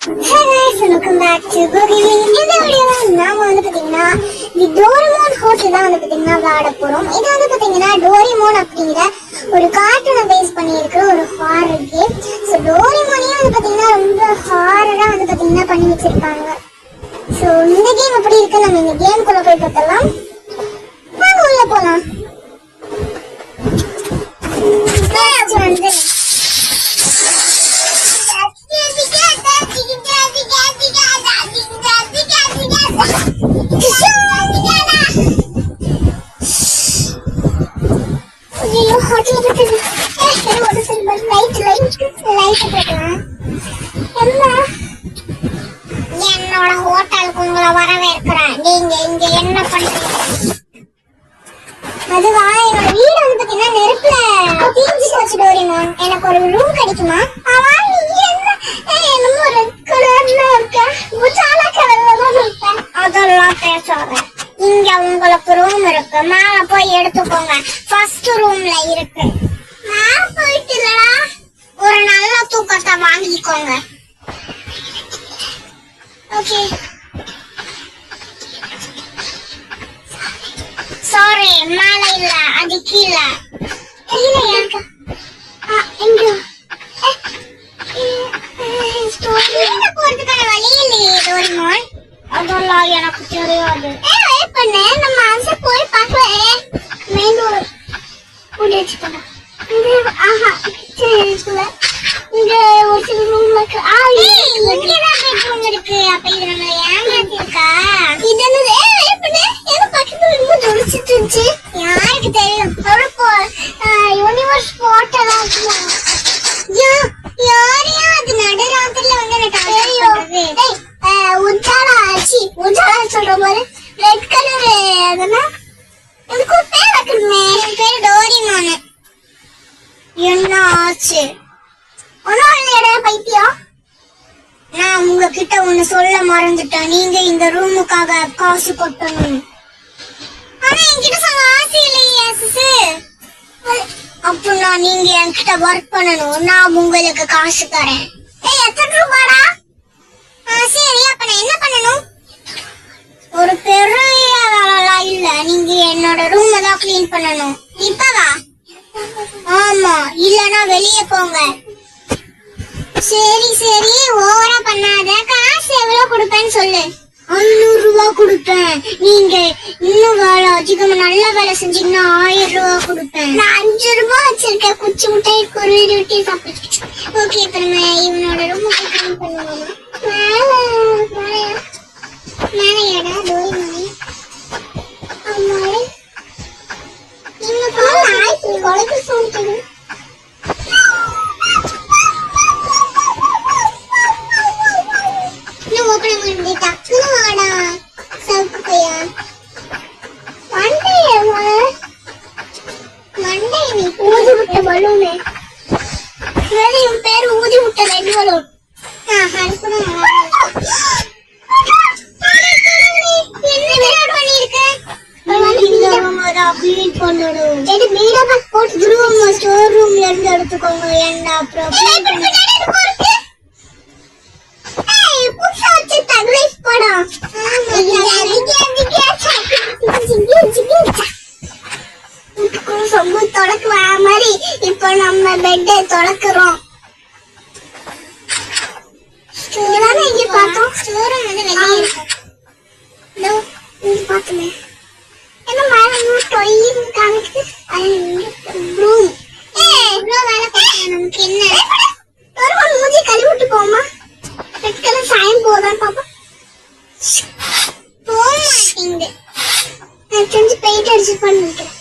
Hey guys, welcome back to Good Evening. இந்த வீடியோல நாம வந்து பாத்தீங்கன்னா தி டோரிமோன் ஹோட்டல் தான் வந்து பாத்தீங்கன்னா விளையாட போறோம். இது வந்து பாத்தீங்கன்னா டோரிமோன் அப்படிங்கிற ஒரு கார்ட்டூனை பேஸ் பண்ணி இருக்கிற ஒரு ஹாரர் கேம். சோ டோரிமோனே வந்து பாத்தீங்கன்னா ரொம்ப ஹாரரா வந்து பாத்தீங்கன்னா பண்ணி வச்சிருக்காங்க. சோ இந்த கேம் எப்படி இருக்கு நம்ம இந்த கேம்க்குள்ள போய் பார்த்தலாம். வாங்க உள்ள போலாம். வந்து என்னோட ஹோட்டலுக்கு உங்களை வரவேற்கிறேன். நீங்க இங்க என்ன பண்றீங்க? அதுவா, என்னோட வீடு வந்து பாத்தீங்கன்னா நெருப்புல தீஞ்சு போச்சு டோரிமோன். எனக்கு ஒரு ரூம் கிடைக்குமா? என்னமோ ரெட் கலர்ல இருக்க, உஜாலா கலர்ல தான் இருக்க. அதெல்லாம் பேசாத. இங்க உங்களுக்கு ரூம் இருக்கு, மேல போய் எடுத்துக்கோங்க. ஃபர்ஸ்ட் ரூம்ல இருக்கு. மேல போயிட்டு இல்லடா, ஒரு நல்ல தூக்கத்தை வாங்கிக்கோங்க. ஓகே, சாரி, மேல இல்ல, அது கீழே. போறதுக்கான வழி இல்லையே டோரிமோன். அதெல்லாம் எனக்கு தெரியாது. நம்ம அங்க போய் பார்க்கலாம். மெயின் ரோட் கூட்டிட்டு ஆஹா சரி, இங்க ஒரு சில ரூம் இருக்கு. இங்கதான் பெட்ரூம் இருக்கு. அப்ப இது நம்ம ஏமாத்திருக்கா? இது என்னது? என்ன பக்கத்துல ரொம்ப துடிச்சிட்டு இருந்துச்சு. யாருக்கு தெரியும்? யூனிவர்ஸ் போட்டலாம். யாரையா அது நடுராத்திரில வந்து உஜாலா ஆச்சு. உஜாலா சொல்ற மாதிரி ரெட் கலர். அதெல்லாம் எனக்கு ஒரு பேர் வைக்கணுமே. என் பேரு டோரிமோன். என்ன ஆச்சு? ஒன்னும் இல்லையடா பைத்தியம். நான் உங்ககிட்ட ஒண்ணு சொல்ல மறந்துட்டேன். நீங்க இந்த ரூமுக்காக காசு கொட்டணும். ஆனா என்கிட்ட சொல்ல ஆசை இல்லையே சிசு. அப்படின்னா நீங்க என்கிட்ட ஒர்க் பண்ணணும். நான் உங்களுக்கு காசு தரேன். எத்தனை ரூபாடா? சரி, அப்ப நான் என்ன பண்ணணும்? ஒரு பெரிய வேலைலாம் இல்ல. நீங்க என்னோட ரூம் தான் கிளீன் பண்ணணும். இப்பவா? ஆமா, இல்லனா வெளியே போங்க. சரி சரி, ஓவரா பண்ணாத. காசு எவ்வளவு கொடுப்பேன்னு சொல்லு. 500 ரூபாய் கொடுப்பேன். நீங்க இன்னும் வேலை அதிகமா நல்ல வேலை செஞ்சீங்கன்னா 1000 ரூபாய் கொடுப்பேன். நான் 5 ரூபாய் வச்சிருக்கேன். குச்சி முட்டை குருவி ரொட்டி சாப்பிட்டு. ஓகே, இப்ப நம்ம இவனோட ரொம்ப கிளீன் பண்ணுவோம். மேலையாடா டோரிமோன். அம்மாடி, நீங்க பாரு கொலைக்கு சொல்லிட்டு. ஸ்டோர் ரூம்ல இருந்து எடுத்துக்கோங்க. என்ன அப்புறம் தொடக்குவா மாதிரி இப்ப நம்ம பெட்டை தொடக்குறோம். இங்க பார்த்தோம். ஸ்டோர் வந்து வெளியே இருக்கும். பாத்துமே என்ன மேல டொயின் காமிக்கு. ரூம் இவ்வளவு வேலை பார்க்க நமக்கு என்ன? ஒரு மூஞ்சி கழுவி விட்டு போமா. ரெட் கலர் சாயம் போதான் பாப்பா. போக மாட்டேங்குது. நான் தெரிஞ்சு பெயிண்ட் அடிச்சு பண்ணிக்கிறேன்.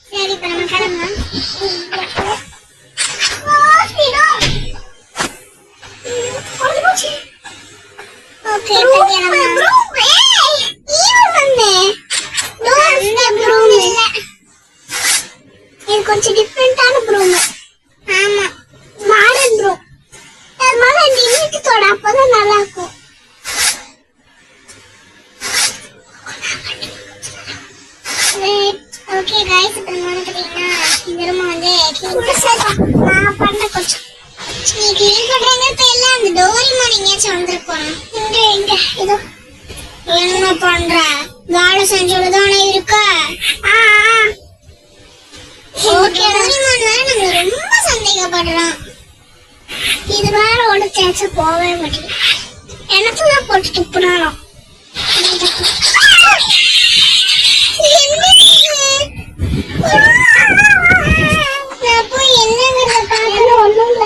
சரி, இப்ப நம்ம கிளம்பலாம். ஓகே, இது கொஞ்சம் டிஃபரெண்டான ரூம். ஆமா, மாடர்ன் ரூம். அதனால இந்த வீட்டுத்தோட அப்பதான் நல்லா இருக்கும். ஓகே गाइस, இப்போ நம்ம பாத்தீங்கன்னா இந்த ரூம் வந்து க்ளீன் பண்ண கொஞ்சம் நீ க்ளீன் பண்றீங்க. இப்ப இல்ல அந்த டோரிமான் எங்கேயாச்சும் வந்திருப்பான். இங்க இதோ என்ன பண்ற? வேலை செஞ்சோடுதானே இருக்க. ஓகே டோரிமான் வேற நம்ம ரொம்ப சந்தேகப்படுறான். இது வேற உடச்சாச்சு போவே முடியல. எனக்குதான் போட்டு துப்புனாலும் நான் போய் என்னங்கிறத பார்க்கணும். ஒண்ணும் இல்ல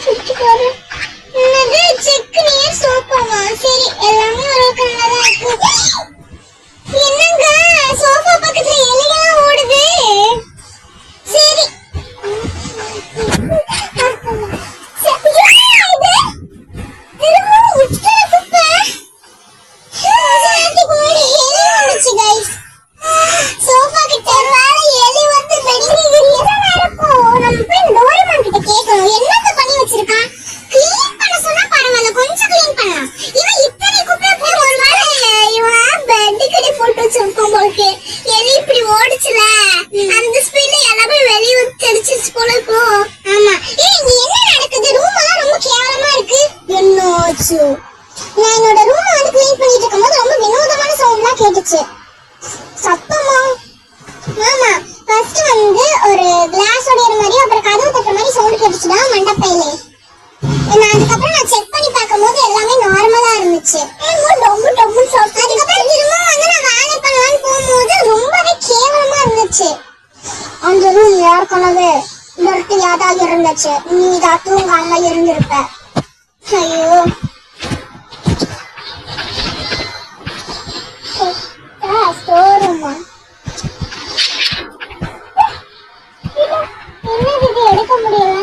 சுச்சுக்காரு என்னது செக்கு நீர் சோஃபாவா? சரி எல்லாமே ஒரு கண்ணதான் இருக்கு. என்னங்க சோஃபா பக்கத்துல எலியெல்லாம் ஓடுது. சரி நான் என்னோட ரூம் வந்து க்ளீன் பண்ணிட்டு இருக்கும்போது ரொம்ப வினோதமான சவுண்ட்லாம் கேட்டுச்சு. சத்தமா? ஆமா, ஃபர்ஸ்ட் வந்து ஒரு கிளாஸ் உடையற மாதிரி அப்புறம் கதவு தட்டுற மாதிரி சவுண்ட் கேட்டுச்சுடா மண்டபையிலே. அதுக்கப்புறம் நான் செக் பண்ணி பார்க்கும்போது எல்லாமே நார்மலா இருந்துச்சு. அதுக்கப்புறம் திரும்ப வந்து நான் வேலை பண்ணலான்னு போகும்போது ரொம்பவே கேவலமா இருந்துச்சு. அந்த ரூம் ஏற்கனவே யாராக இருந்துச்சு. நீ தான் தூங்காம இருந்திருப்ப. ஐயோ ஸ்டோரூமா? என்னது இது எடுக்க முடியல?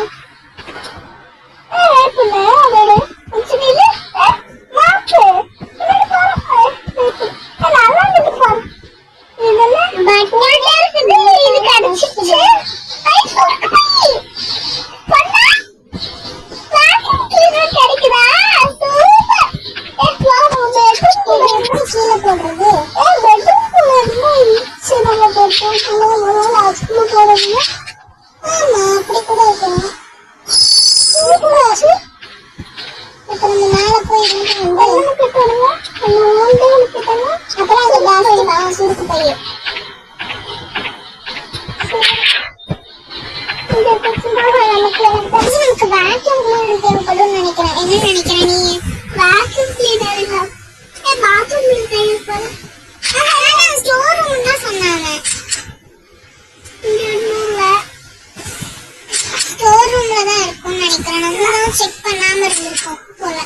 செக் பண்ணாம இருந்திருக்கோம் போல.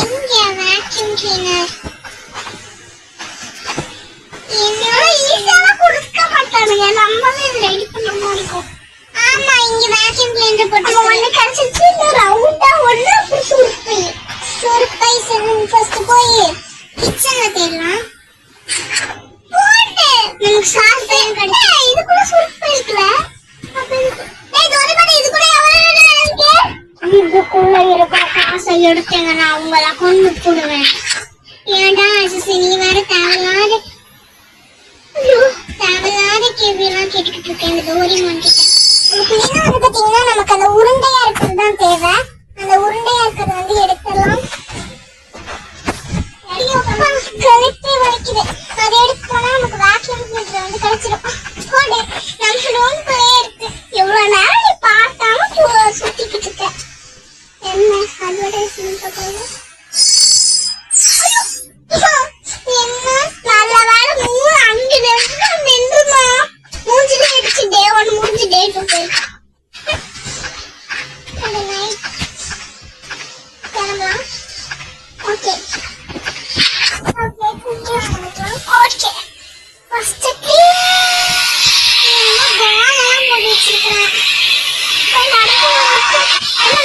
எங்க வேக்யூம் கிளீனர்? என்னோட ஈஸியாலாம் கொடுக்க மாட்டானுங்க. நம்மளே ரெடி பண்ண முடியும். ஆமா, இங்க வேக்யூம் கிளீனர் போட்டு ஒண்ணு கிடைச்சிருச்சு. இன்னும் ரவுண்டா ஒண்ணு அப்படி சுருப்பை ஃபர்ஸ்ட் போய் கிச்சன்ல தேடலாம். போட்டு நமக்கு சாப்பிட்டு கிடைச்சு. இது கூட சுருப்பை இருக்குல்ல. இதுக்குள்ள இருக்கிற காசை எடுத்தேங்க நான் உங்களை கொண்டு போடுவேன். ஏன்டா நீ வேற தேவையில்லாத கேள்வி எல்லாம் கேட்டுக்கிட்டு இருக்கேன் இந்த டோரிமான் கிட்ட. பாத்தீங்கன்னா நமக்கு அந்த உருண்டையா இருக்கிறது தான் தேவை. அந்த உருண்டையா இருக்கிறது வந்து எடுத்துடலாம். கழுத்தே வலிக்குது. அதை எடுத்து போனா நமக்கு வேக்யூம் கிளீனர் வந்து கிடைச்சிடும். நம்ம ரூம்குள்ளே இருக்கு. எவ்வளவு நேரம் நீ பார்த்தாம சுத்திக்கிட்டு இருக்க. என்ன அட்வர்டைஸ்மென்ட் போடுறது? என்ன நல்ல வேலை மூணு அஞ்சு நிமிஷம் நின்றுமா மூஞ்சில அடிச்சு டே 1 முடிஞ்சு டே 2 போயிருக்கு. கிளம்பலாம். ஓகே ஓகே ஃபர்ஸ்ட் பாலெல்லாம் போட்டு வச்சிருக்கிறேன்.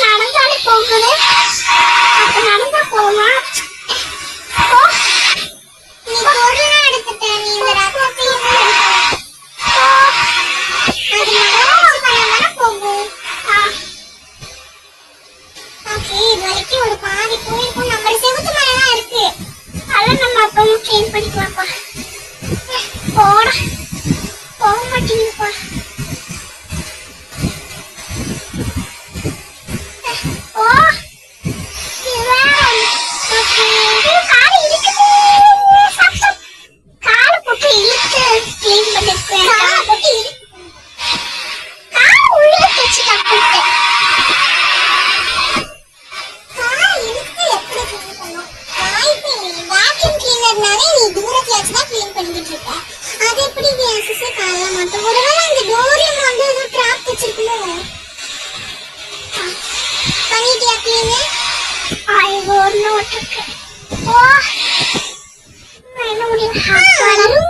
நடந்தாலே போகுது. அப்ப நடந்தா போகலாம். நீ பொருள்லாம் எடுத்துட்ட. நீ இந்த ரத்தத்தையும் போகும். ஓகே, இது வரைக்கும் ஒரு பாதி போயிருக்கும். நம்ம செவுத்து மேலாம் இருக்கு. அதெல்லாம் நம்ம அப்பவும் க்ளீன் பண்ணிக்கலாம்ப்பா. போட போக மாட்டேங்குதுப்பா.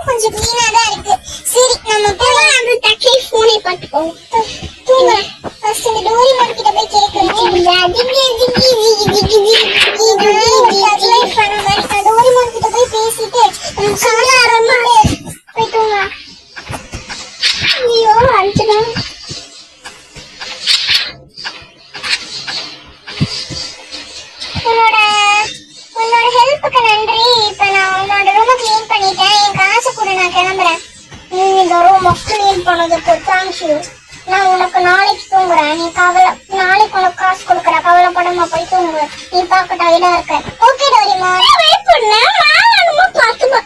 கொஞ்சம் கிளீனா தான் இருக்கு. சரி நம்ம போய் அந்த தக்கை போனை பாத்துக்கோங்க. தூங்குறேன். ஃபர்ஸ்ட் இந்த டோரிமான் கிட்ட போய் கேட்கணும். டோரிமான் கிட்ட போய் பேசிட்டு போய் தூங்க. ஐயோ அடிச்சுதான். உன்னோட ஹெல்ப்புக்கு நன்றி. இப்ப நான் உன்னோட ரூம கிளீன் பண்ணிட்டேன். என் காசு கூட நான் கிளம்புறேன். நீ இந்த ரூம கிளீன் பண்ணதுக்கு தேங்க்யூ. நான் உனக்கு நாளைக்கு தூங்குறேன். நீ நாளைக்கு உனக்கு காசு கொடுக்குற. கவலைப்படாம போய் தூங்கு. நீ பார்க்க டயர்டா இருக்க. Okay Doraemon. வெயிட் பண்ணு. நானும் பாத்துமா.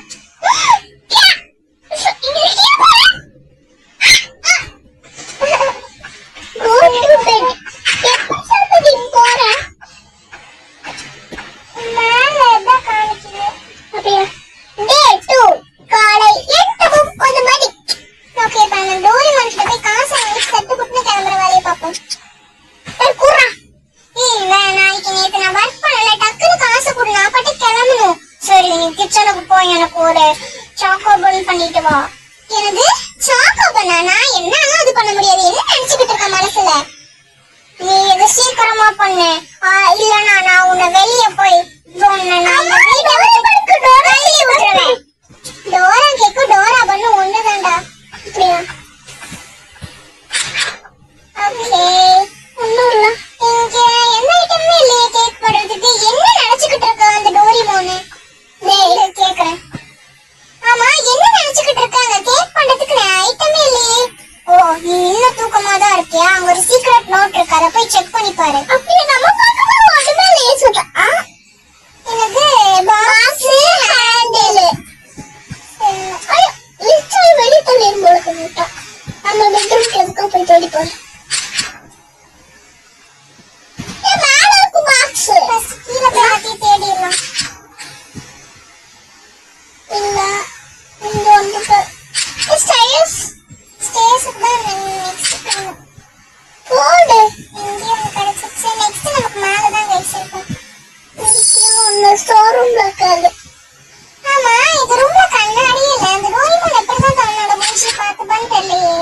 கிச்சனுக்கு போய் எனக்கு ஒரு சாக்கோ பன் பண்ணிட்டு வா. எனக்கு சாக்கோ பனானா என்ன அது பண்ண முடியாது. என்ன நினைச்சுக்கிட்டு இருக்க மனசுல? நீ இது சீக்கிரமா பண்ணு. இல்லனா நான் உன்னை வெளிய போய் டோரா கேக்கு டோரா பண்ணு ஒண்ணுதான்டா. அப்படியா? ஓகே ஒண்ணும் இல்ல. இங்க எந்த ஐட்டமே இல்லையே கேக் போடுறதுக்கு. என்ன நினைச்சுக்கிட்டு இருக்க அந்த டோரிமான்? கேக்குறேன். ஆமா என்ன நினைச்சுக்கிட்டு இருக்காங்க? கேக் பண்றதுக்கு ஐட்டமே இல்லையே. ஓ நீ இன்னும் தூக்கமா தான் இருக்கியா? அங்க ஒரு சீக்ரெட் நோட் இருக்கு. அதை போய் செக் பண்ணி பாரு. அப்படி நம்ம பார்க்கணும். ஒண்ணுமே இல்லையே சொல்ற. எனக்கு பாக்ஸ் ஹேண்டில் லிஸ்ட் வெளிய தள்ளி போடுங்க. முட்டா நம்ம பெட்ரூம்க்கு எதுக்கு போய் தேடி போறோம். மேல இருக்கு பாக்ஸ். கீழ போய் தேடிடலாம். இல்ல இந்த வந்து ஸ்டேஸ் தான் நெக்ஸ்ட் பண்ணு. போடு இங்கே கிடைச்சிச்சு. நெக்ஸ்ட் நமக்கு மேல தான் கிடைச்சிருக்கும். இந்த ஸ்டோர் ரூம்ல இருக்காது. ஆமா இது ரூம்ல கண்ணாடி இல்ல. அந்த டோரிமான் எப்படிதான் தன்னோட மூஞ்சி பார்த்து பண்ண தெரியலையே.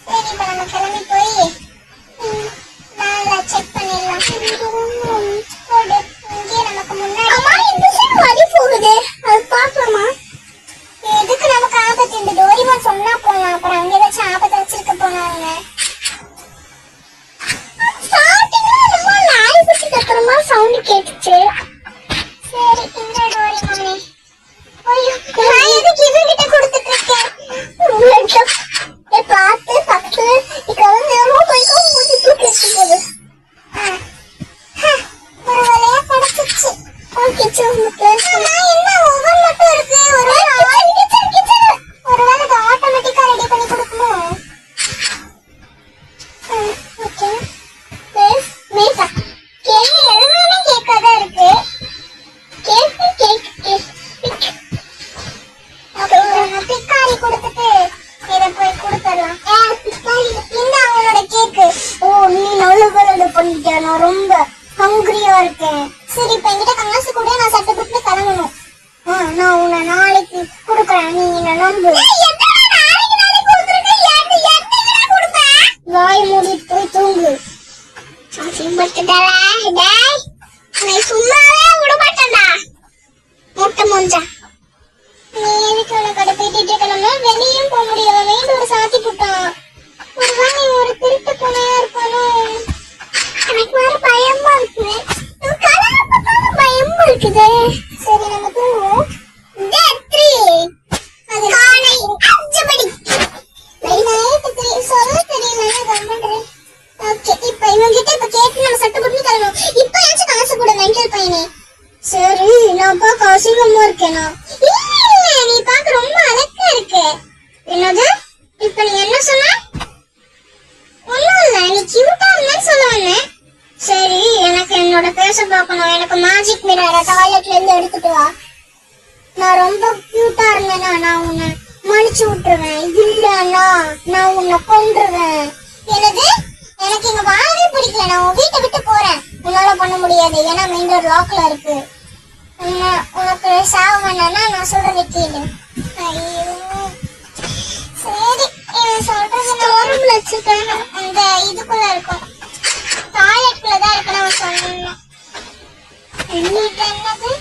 சரி இப்ப நம்ம கிளம்பி போய் மேல செக் பண்ணிடலாம். போடு இங்கே நமக்கு முன்னாடி வழி போகுது. அது பாக்கலாமா? எதுக்கு நமக்கு ஆபத்து? இந்த டோரிமான் சொன்னா போலாம். அப்புறம் அங்க ஏதாச்சும் ஆபத்து வச்சிருக்க போனாங்க. லாரி குட்டி கத்துறமா சவுண்ட் கேட்டுச்சு. சரி இந்த டோரிமானே நான் எதுக்கு இவங்கிட்ட கொடுத்துட்டு இருக்கேன்? பார்த்து பத்து கிளம்பு போய்க்கும் மூச்சு தூக்கிட்டு போகுது. ஒரு வேலையா கிடைச்சிச்சு. என்ன ஒவ்வொரு மட்டும் இருக்கு. ஒருவேளை ஆட்டோமேட்டிக்கா ரெடி பண்ணி கொடுக்குமோ? ஓகே மேசா கேக் எல்லாமே கேக்கா தான் இருக்கு. பிக்காரி கொடுத்துட்டு இதை போய் கொடுத்துடலாம். இந்த அவனோட கேக்கு. ஓ நீ நழுவலு பண்ணிட்ட. நான் ரொம்ப ஹங்கிரியா இருக்கேன். சரி இப்ப என்கிட்ட காசு கூட. நான் சட்டை போட்டு கிளம்பணும். நான் உன்னை நாளைக்கு கொடுக்குறேன். நீ என்ன நம்பு. வாய் மூடிட்டு போய் தூங்கு. சும்மாவே விட மாட்டேன்டா மொட்டை மூஞ்சா. நீ எதுக்கு உன கடை போயிட்டு கிளம்ப? வெளியும் போக முடியாது. மெயின் ஒரு சாத்தி போட்டான். ஒருவேளை நீ ஒரு திருட்டு போனையா இருப்பானோ? எனக்கு வேற பயமா இருக்கு. பயமா இருக்குது. சரி நம்ம தூங்குவோம். சொல்ல தெரியல. ஓகே இப்ப இவங்கிட்ட இப்ப கேட்டு நம்ம சட்டை போட்டு தரணும். இப்ப ஏதாச்சும் காசு கூட மென்டல் பையனே. சரி நான் பார்க்க அசிங்கமா இருக்கேனா? இல்ல நீ பார்க்க ரொம்ப அழகா இருக்கு. என்னது இப்ப நீ என்ன சொன்ன? ஒண்ணும் இல்ல நீ கியூட்டா இருந்தேன்னு சொல்ல வந்தேன். சரி எனக்கு என்னோட ஃபேஸ பார்க்கணும். எனக்கு மேஜிக் மிரரை டாய்லெட்ல இருந்து எடுத்துட்டு வா. நான் ரொம்ப கியூட்டா இருந்தேனா நான் உன்னை மன்னிச்சு விட்டுருவேன். இல்லன்னா நான் உன்னை கொன்றுவேன். என்னது? எனக்கு இங்க வாழவே பிடிக்கல. நான் உன் வீட்டை விட்டு போறேன். உன்னால பண்ண முடியாது, ஏன்னா மெயின் டோர் லாக்ல இருக்கு. உனக்கு சாவ வேணாம்னா நான் சொல்றதை கேளு. ஐயோ சரி, இவன் சொல்றது ரூம்ல வச்சிருக்கேன். அந்த இதுக்குள்ள இருக்கும், டாய்லெட்குள்ள தான் இருக்கு. நான் சொன்னேன் என்னது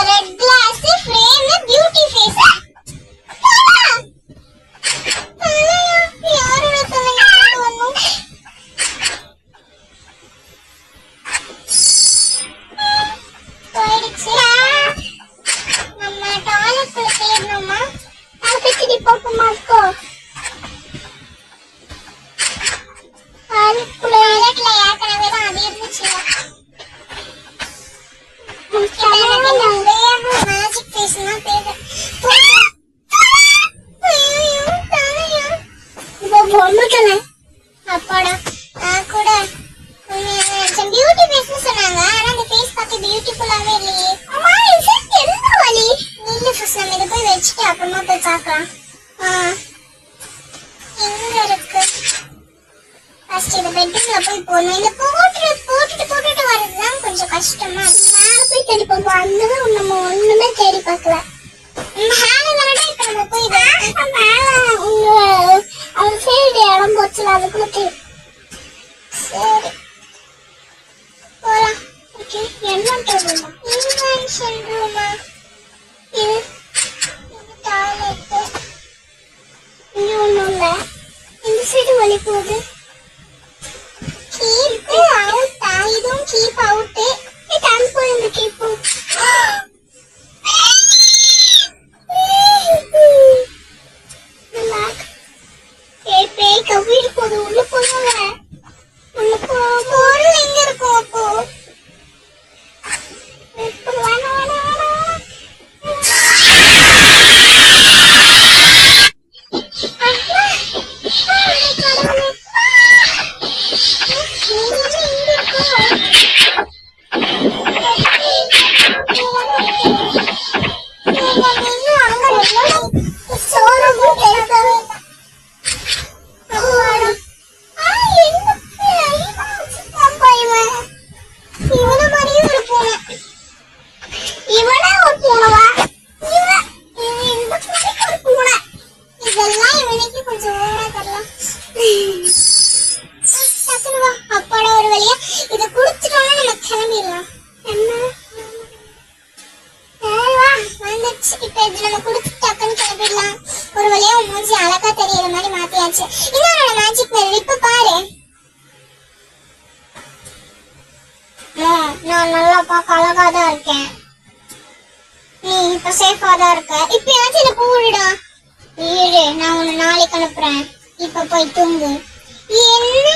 red glass frame beauty face. கஷ்டமா மேல போய் தேடி பார்ப்போம். அங்கதான் நம்ம ஒண்ணுமே தேடி பார்க்கல. மேல வரடா இப்ப நம்ம போய் மேல அவங்க சைடு இடம் போச்சுல அதுக்குள்ள தேடி. சரி போலாம். ஓகே என்ன ரூமா? இன்வென்ஷன் ரூமா. இது டாய்லெட். இங்க ஒண்ணும் இல்ல. இந்த சைடு வழி போகுது. Keep out. இதுவும் keep out. Keep out. Relax. Hey, pay. Kavir ko do. Ulo ko na. Ulo ko. More linger ko po. Wala. நான் நல்லா பார்க்க அழகா தான் இருக்கேன். நீ இப்ப சேஃபா தான் இருக்க. இப்பயாச்சும் என்ன போடுடா. இரு, நான் உன்னை நாளைக்கு அனுப்புறேன். இப்ப போய் தூங்கு. என்ன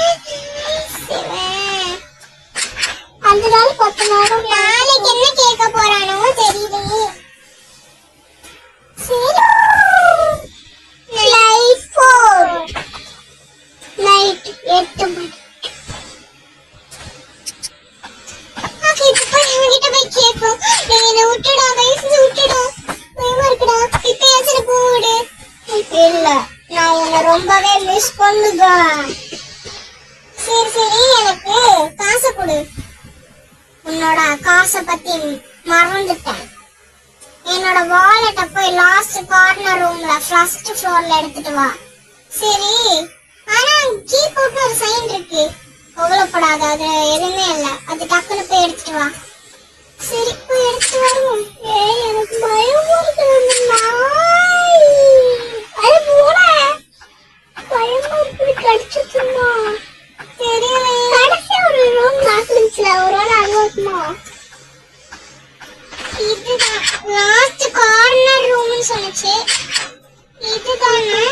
அந்த நாள் 10 நேரம் நாளைக்கு என்ன கேட்க போறானோ தெரியலையே. சரி லைட் 4 லைட் 8 மணி. இல்ல நான் உன்னை ரொம்பவே மிஸ் பண்ணுவேன். சரி எனக்கு காசை கொடு. உன்னோட காசை பத்தி மறந்துட்டேன். என்னோட வாலெட்டை போய் லாஸ்ட் கார்னர் ரூம்ல ஃபர்ஸ்ட் ஃப்ளோர்ல எடுத்துட்டு வா. சரி, ஆனா கீப் அவுட் ஒரு சைன் இருக்கு. கவலைப்படாத, அது எதுவுமே இல்ல. அது டக்குன்னு போய் எடுத்துட்டு வா. சரி போய் எடுத்துட்டு வருவோம். எனக்கு பயமா இருக்கு. அது போட பயமா இருக்கு. கடிச்சிட்டுமா தெரியல. கடைசி ஒரு ரூம் லாஸ்ட் இருந்துச்சுல, ஒரு வேளை அங்க இருக்குமா? இதுதான் லாஸ்ட் கார்னர் ரூம்னு சொன்னுச்சு. இதுதானே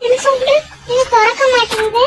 இது சொல்லு. இது திறக்க மாட்டேங்குது.